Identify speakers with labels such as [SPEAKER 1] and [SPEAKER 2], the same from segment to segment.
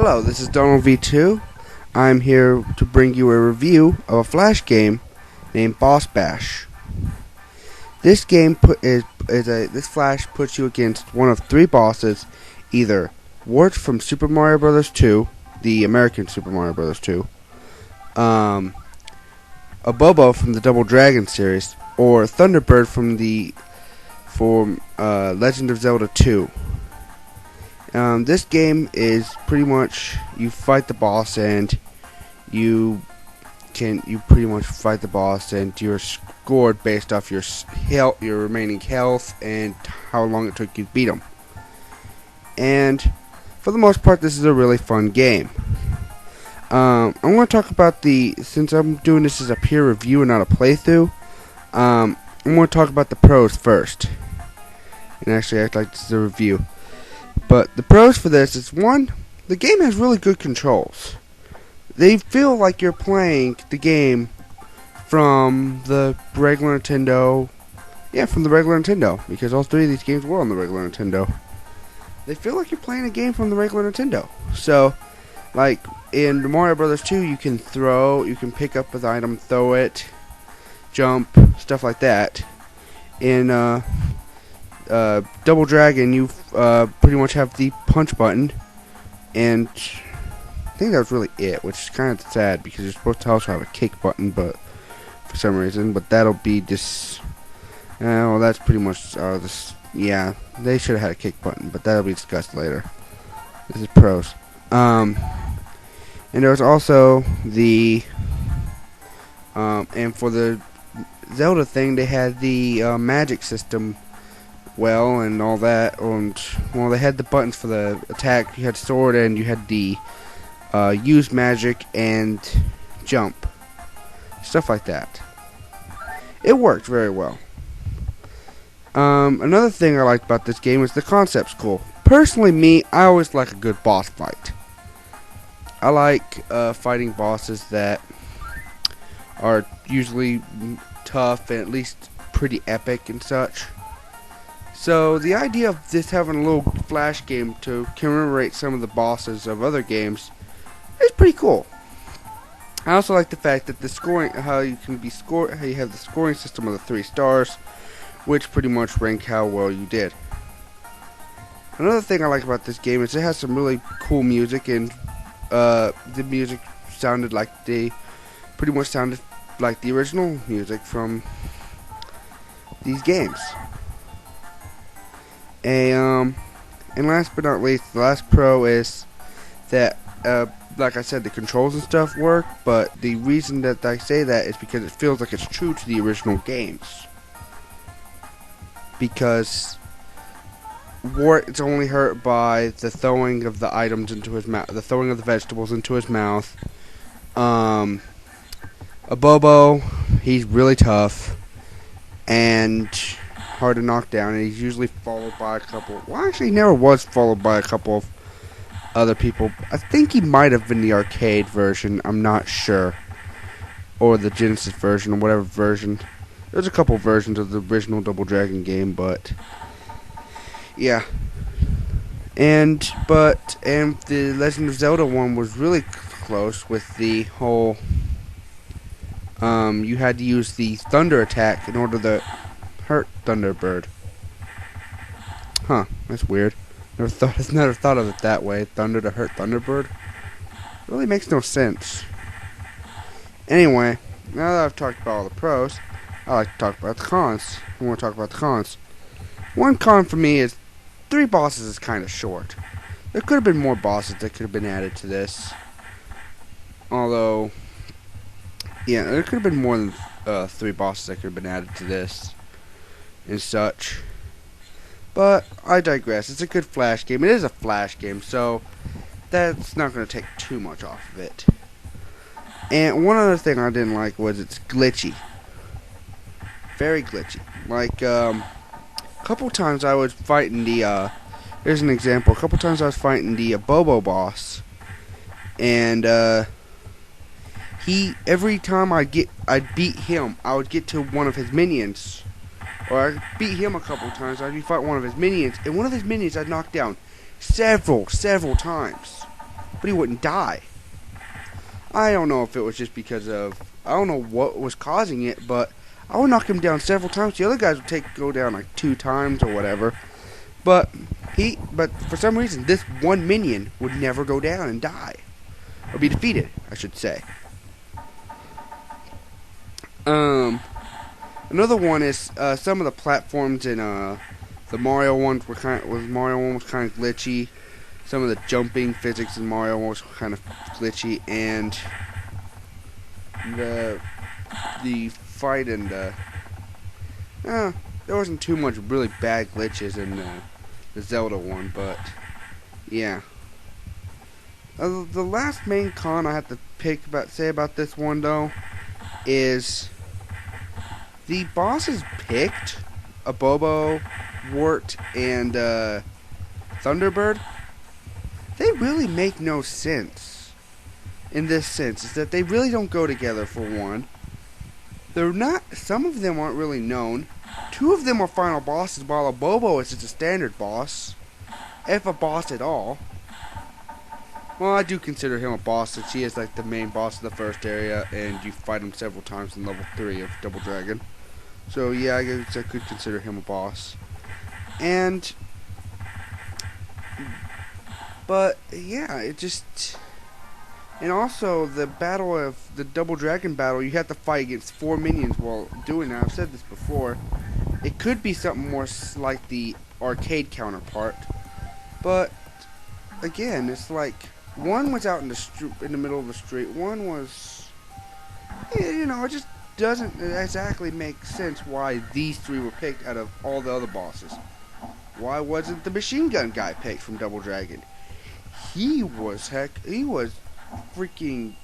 [SPEAKER 1] Hello, this is Donaldv2. I'm here to bring you a review of a Flash game named Boss Bash. This game this Flash puts you against one of three bosses, either Wart from Super Mario Bros. 2, the American Super Mario Bros. 2, a Bobo from the Double Dragon series, or Thunderbird from Legend of Zelda 2. This game is pretty much you fight the boss and you pretty much fight the boss and you're scored based off your remaining health and how long it took you to beat him. And for the most part, this is a really fun game. I'm going to talk about since I'm doing this as a peer review and not a playthrough, I'm going to talk about the pros first. And actually, I'd like this as a review. But the pros for this is, one, the game has really good controls. They feel like you're playing the game from the regular Nintendo. Yeah, from the regular Nintendo, because all three of these games were on the regular Nintendo. They feel like you're playing a game from the regular Nintendo. So, like in Mario Bros. 2, you can pick up an item, throw it, jump, stuff like that. In Double Dragon, you pretty much have the punch button, and I think that was really it, which is kind of sad because you're supposed to also have a kick button, but for some reason, but that'll be just, well, that's pretty much yeah, they should have had a kick button, but that'll be discussed later. This is pros. And there was also and for the Zelda thing, they had the magic system. Well, and all that, and well, they had the buttons for the attack. You had sword, and you had the use magic and jump, stuff like that. It worked very well. Another thing I liked about this game is the concept's cool. Personally, I always like a good boss fight. I like fighting bosses that are usually tough and at least pretty epic and such. So the idea of this having a little Flash game to commemorate some of the bosses of other games is pretty cool. I also like the fact that the scoring, how you have the scoring system of the 3 stars, which pretty much rank how well you did. Another thing I like about this game is it has some really cool music, and the music pretty much sounded like the original music from these games. And last but not least, the last pro is that, like I said, the controls and stuff work, but the reason that I say that is because it feels like it's true to the original games. Because Wart is only hurt by the throwing of the items into his mouth, the throwing of the vegetables into his mouth. A Bobo, he's really tough and hard to knock down, and he's usually followed by a couple. Well, actually, he never was followed by a couple of other people. I think he might have been the arcade version. I'm not sure, or the Genesis version, or whatever version. There's a couple versions of the original Double Dragon game, but yeah. And the Legend of Zelda one was really close with the whole. You had to use the thunder attack in order to hurt Thunderbird. Huh, that's weird. Never thought of it that way. Thunder to hurt Thunderbird? Really makes no sense. Anyway, now that I've talked about all the pros, I like to talk about the cons. I want to talk about the cons. One con for me is 3 bosses is kind of short. There could have been more bosses that could have been added to this. Although, yeah, there could have been more than 3 bosses that could have been added to this and such. But I digress. It's a good Flash game. It is a Flash game, so that's not going to take too much off of it. And one other thing I didn't like was it's glitchy. Very glitchy. Like, a couple times I was fighting here's an example. A couple times I was fighting the Bobo boss, and every time I'd beat him, I would get to one of his minions. Or I beat him a couple times, I'd fight one of his minions, and one of his minions I'd knock down several times. but he wouldn't die. I don't know if it was just because of, I don't know what was causing it, but I would knock him down several times. The other guys would go down like 2 times or whatever. But for some reason, this one minion would never go down and die. Or be defeated, I should say. Another one is some of the platforms in the Mario ones were kind of glitchy. Some of the jumping physics in Mario was kind of glitchy, and the fight and there wasn't too much really bad glitches in the Zelda one, but yeah. The last main con I have to say about this one though is the bosses picked a Bobo, Wart, and Thunderbird. They really make no sense in this sense. Is that they really don't go together for one. They're not. Some of them aren't really known. 2 of them are final bosses, while a Bobo is just a standard boss, if a boss at all. Well, I do consider him a boss, since he is like the main boss of the first area, and you fight him several times in level 3 of Double Dragon. So yeah, I guess I could consider him a boss. But yeah, it just, and also the Double Dragon battle, you have to fight against 4 minions while doing that. I've said this before. It could be something more like the arcade counterpart, but again, it's like one was out in the middle of the street. One was, it just doesn't exactly make sense why these 3 were picked out of all the other bosses. Why wasn't the machine gun guy picked from Double Dragon? He was freaking,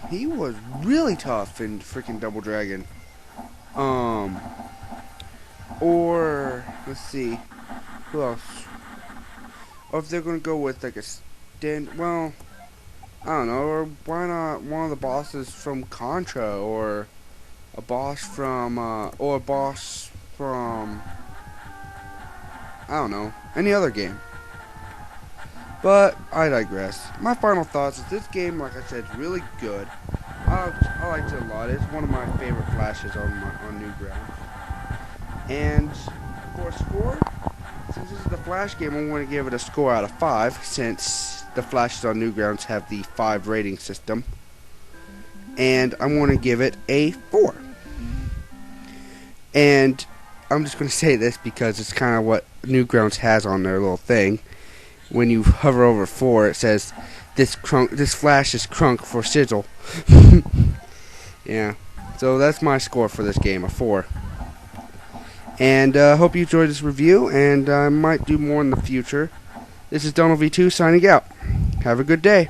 [SPEAKER 1] he was really tough in freaking Double Dragon. Or, let's see, who else? Or if they're gonna go with like well, I don't know, or why not one of the bosses from Contra, or a boss from, I don't know, any other game. But I digress. My final thoughts is this game, like I said, is really good. I liked it a lot. It's one of my favorite flashes on Newground. And for a score, since this is the Flash game, I'm going to give it a score out of 5, since the Flashes on Newgrounds have the 5 rating system. And I'm going to give it a 4. And I'm just going to say this because it's kind of what Newgrounds has on their little thing. When you hover over 4, it says, this Flash is crunk for sizzle. Yeah. So that's my score for this game, a 4. And hope you enjoyed this review, and I might do more in the future. This is Donaldv2 signing out. Have a good day.